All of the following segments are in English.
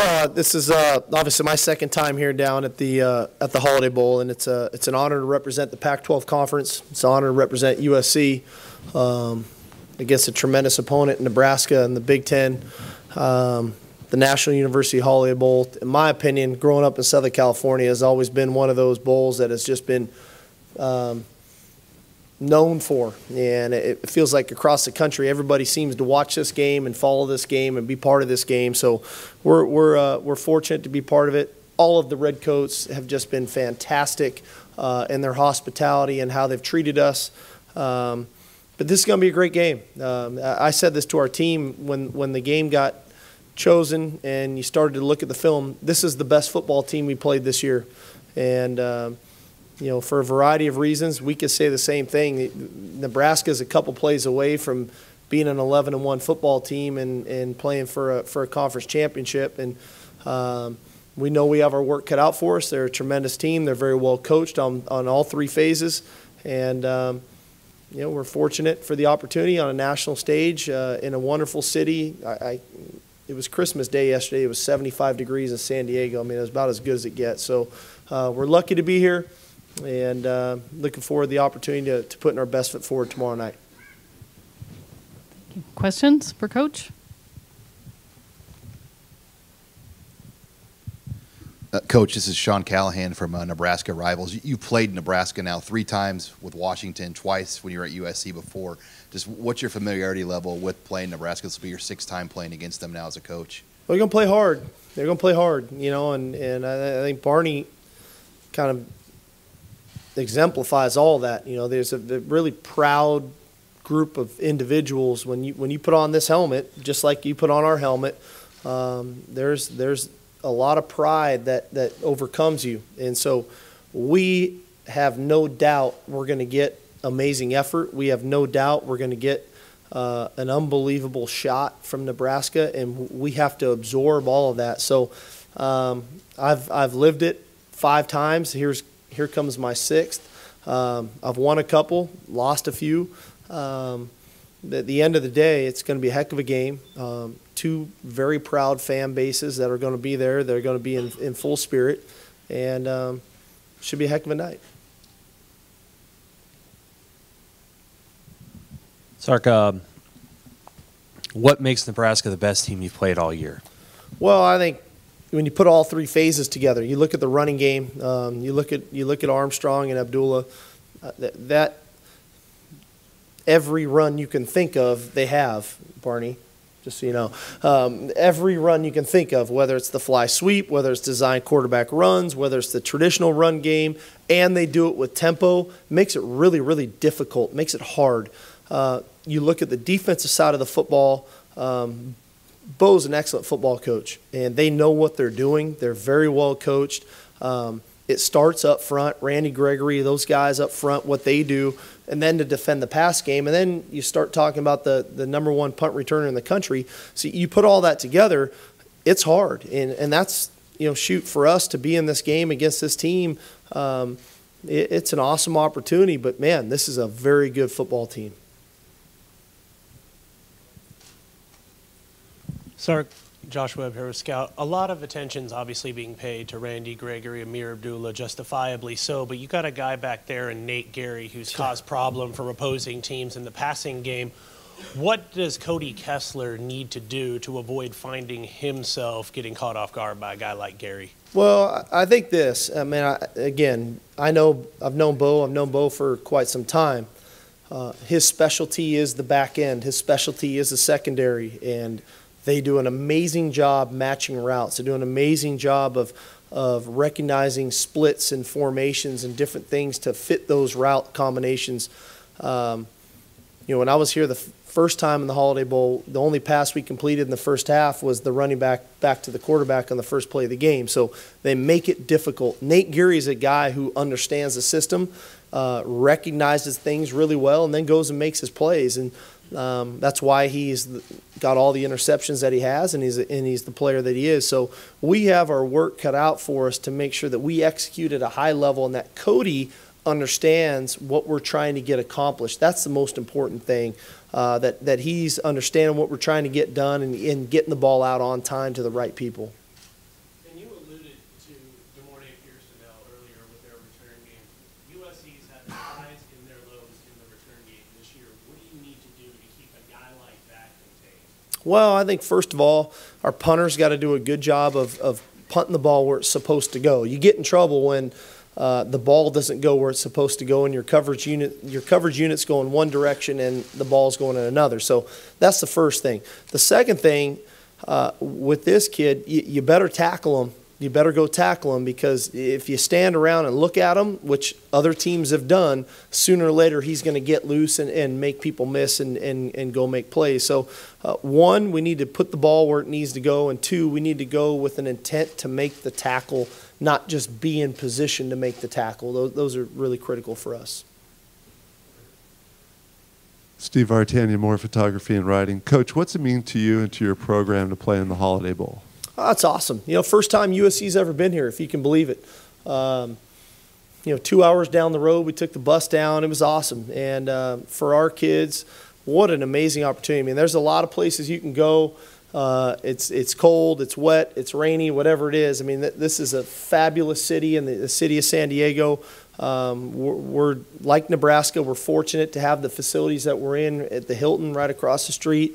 Well, this is obviously my second time here down at the Holiday Bowl, and it's an honor to represent the Pac-12 conference. It's an honor to represent USC against a tremendous opponent in Nebraska and the Big Ten. The National University Holiday Bowl, in my opinion, growing up in Southern California, has always been one of those bowls that has just been known for, and it feels like across the country everybody seems to watch this game and follow this game and be part of this game. So we're fortunate to be part of it. All of the Redcoats have just been fantastic in their hospitality and how they've treated us. But this is going to be a great game. I said this to our team when the game got chosen and you started to look at the film. This is the best football team we played this year, and you know, for a variety of reasons, we could say the same thing. Nebraska is a couple plays away from being an 11-1 football team and playing for a conference championship. And we know we have our work cut out for us. They're a tremendous team. They're very well coached on all three phases. And you know, we're fortunate for the opportunity on a national stage in a wonderful city. It was Christmas Day yesterday. It was 75 degrees in San Diego. I mean, it was about as good as it gets. So we're lucky to be here. And looking forward to the opportunity to put in our best foot forward tomorrow night. Questions for Coach? Coach, this is Sean Callahan from Nebraska Rivals. You've played Nebraska now 3 times with Washington, twice when you were at USC before. Just what's your familiarity level with playing Nebraska? This will be your 6th time playing against them now as a coach. Well, they're going to play hard. They're going to play hard, you know, and I think Barney kind of exemplifies all that. You know, there's a really proud group of individuals when you put on this helmet, just like you put on our helmet. There's a lot of pride that overcomes you, and so we have no doubt we're going to get amazing effort. We have no doubt we're going to get an unbelievable shot from Nebraska, and we have to absorb all of that. So I've lived it 5 times. Here comes my 6th. I've won a couple, lost a few. At the end of the day, it's going to be a heck of a game. 2 very proud fan bases that are going to be there. They're going to be in full spirit, and should be a heck of a night. Sark, what makes Nebraska the best team you've played all year? Well, I think when you put all 3 phases together, you look at the running game, you look at Armstrong and Abdullah, that every run you can think of, they have, Barney, just so you know. Every run you can think of, whether it's the fly sweep, whether it's designed quarterback runs, whether it's the traditional run game, and they do it with tempo, makes it really, really difficult, makes it hard. You look at the defensive side of the football, Bo's an excellent football coach, and they know what they're doing. They're very well coached. It starts up front, Randy Gregory, those guys up front, what they do, and then to defend the pass game. And then you start talking about the #1 punt returner in the country. So you put all that together, it's hard. And that's, you know, shoot, for us to be in this game against this team, it's an awesome opportunity. But, man, this is a very good football team. Sark, Josh Webb here with Scout. A lot of attention's obviously being paid to Randy Gregory, Amir Abdullah, justifiably so, but you got a guy back there in Nate Gary who's caused problem for opposing teams in the passing game. What does Cody Kessler need to do to avoid finding himself getting caught off guard by a guy like Gary? Well, I think this. I mean, I've known Bo for quite some time. His specialty is the back end. His specialty is the secondary, and they do an amazing job matching routes. They do an amazing job of recognizing splits and formations and different things to fit those route combinations. You know, when I was here the first time in the Holiday Bowl, the only pass we completed in the first half was the running back to the quarterback on the first play of the game. So they make it difficult. Nate Geary is a guy who understands the system, recognizes things really well, and then goes and makes his plays. And that's why he's got all the interceptions that he has, and he's the player that he is. So we have our work cut out for us to make sure that we execute at a high level and that Cody understands what we're trying to get accomplished. That's the most important thing, that he's understanding what we're trying to get done and getting the ball out on time to the right people. Well, I think first of all, our punters got to do a good job of punting the ball where it's supposed to go. You get in trouble when the ball doesn't go where it's supposed to go, and your coverage unit's going one direction and the ball's going in another. So that's the first thing. The second thing with this kid, you better tackle him. You better go tackle him, because if you stand around and look at him, which other teams have done, sooner or later he's going to get loose and make people miss and go make plays. So, one, we need to put the ball where it needs to go, and two, we need to go with an intent to make the tackle, not just be in position to make the tackle. Those are really critical for us. Steve Vartanian, more photography and writing. Coach, what's it mean to you and to your program to play in the Holiday Bowl? Oh, that's awesome. First time USC's ever been here, if you can believe it. 2 hours down the road, we took the bus down. It was awesome. And for our kids, what an amazing opportunity. I mean, there's a lot of places you can go. It's cold, it's wet, it's rainy, whatever it is. I mean, this is a fabulous city in the city of San Diego. We're like Nebraska. We're fortunate to have the facilities that we're in at the Hilton right across the street.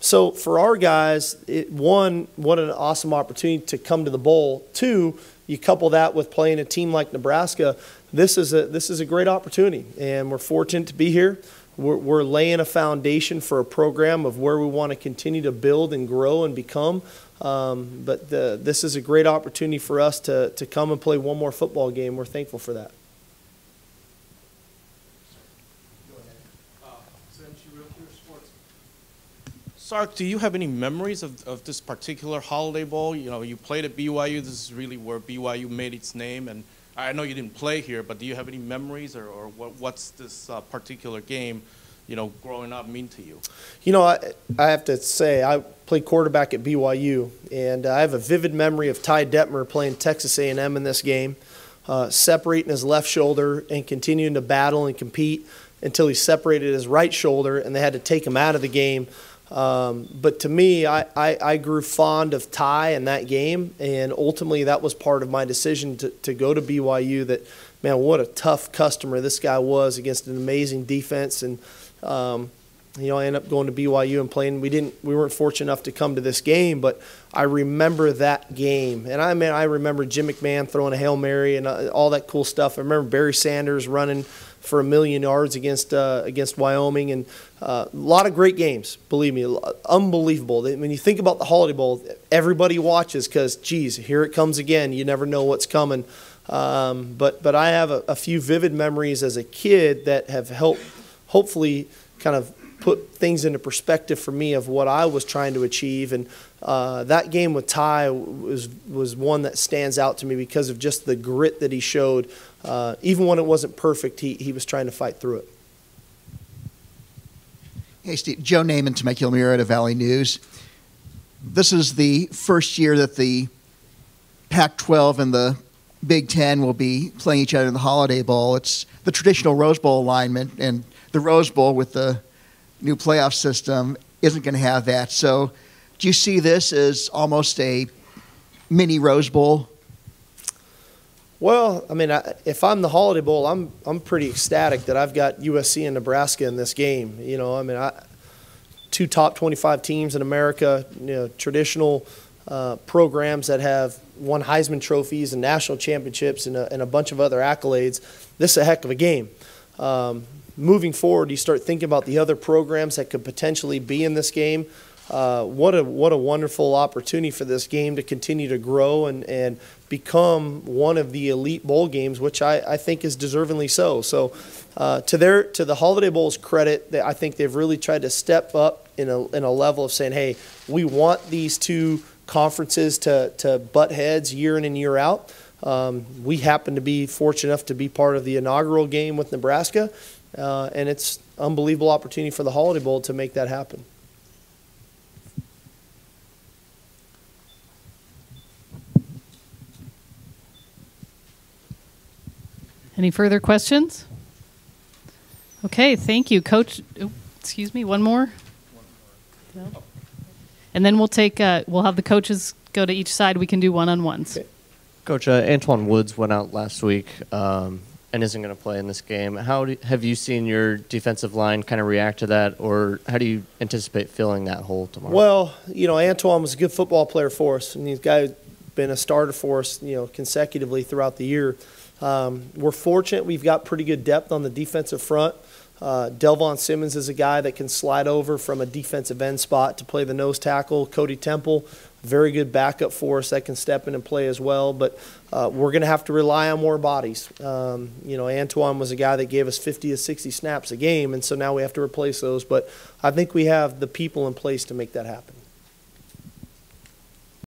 So for our guys, one, what an awesome opportunity to come to the bowl. Two, you couple that with playing a team like Nebraska. This is a great opportunity, and we're fortunate to be here. We're laying a foundation for a program of where we want to continue to build and grow and become. But this is a great opportunity for us to come and play one more football game. We're thankful for that. Sark, do you have any memories of this particular Holiday Bowl? You played at BYU. This is really where BYU made its name. And I know you didn't play here, but do you have any memories or what's this particular game, growing up mean to you? I have to say, I played quarterback at BYU, and I have a vivid memory of Ty Detmer playing Texas A&M in this game, separating his left shoulder and continuing to battle and compete until he separated his right shoulder, and they had to take him out of the game. But to me, I grew fond of Ty in that game, and ultimately that was part of my decision to go to BYU. That, man, what a tough customer this guy was against an amazing defense. And I ended up going to BYU and playing. We weren't fortunate enough to come to this game, but I remember that game. And I remember Jim McMahon throwing a Hail Mary and all that cool stuff. I remember Barry Sanders running for 1,000,000 yards against Wyoming, and a lot of great games, believe me, unbelievable. When you think about the Holiday Bowl, everybody watches because, geez, here it comes again. You never know what's coming. But I have a few vivid memories as a kid that have helped hopefully kind of put things into perspective for me of what I was trying to achieve. And that game with Ty was one that stands out to me because of just the grit that he showed. Even when it wasn't perfect, he was trying to fight through it. Hey, Steve. Joe Naaman, Temecula Murrieta Valley News. This is the first year that the Pac-12 and the Big Ten will be playing each other in the Holiday Bowl. It's the traditional Rose Bowl alignment, and the Rose Bowl with the new playoff system isn't going to have that. So do you see this as almost a mini Rose Bowl? Well, I mean, if I'm the Holiday Bowl, I'm pretty ecstatic that I've got USC and Nebraska in this game. Two top 25 teams in America, traditional programs that have won Heisman trophies and national championships and a bunch of other accolades. This is a heck of a game. Moving forward, you start thinking about the other programs that could potentially be in this game. What a wonderful opportunity for this game to continue to grow and become one of the elite bowl games, which I think is deservingly so. So to the Holiday Bowl's credit, I think they've really tried to step up in a level of saying, hey, we want these two conferences to butt heads year in and year out. We happen to be fortunate enough to be part of the inaugural game with Nebraska, and it's an unbelievable opportunity for the Holiday Bowl to make that happen. Any further questions? Okay, thank you, Coach. Oh, excuse me, one more? No. And then we'll have the coaches go to each side. We can do one-on-ones. Okay. Coach, Antoine Woods went out last week. and isn't going to play in this game. Have you seen your defensive line kind of react to that, or how do you anticipate filling that hole tomorrow? Well, Antoine was a good football player for us, and he's been a starter for us, consecutively throughout the year. We're fortunate we've got pretty good depth on the defensive front. Delvon Simmons is a guy that can slide over from a defensive end spot to play the nose tackle. Cody Temple, very good backup for us that can step in and play as well. But we're going to have to rely on more bodies. Antoine was a guy that gave us 50 to 60 snaps a game, and so now we have to replace those. But I think we have the people in place to make that happen.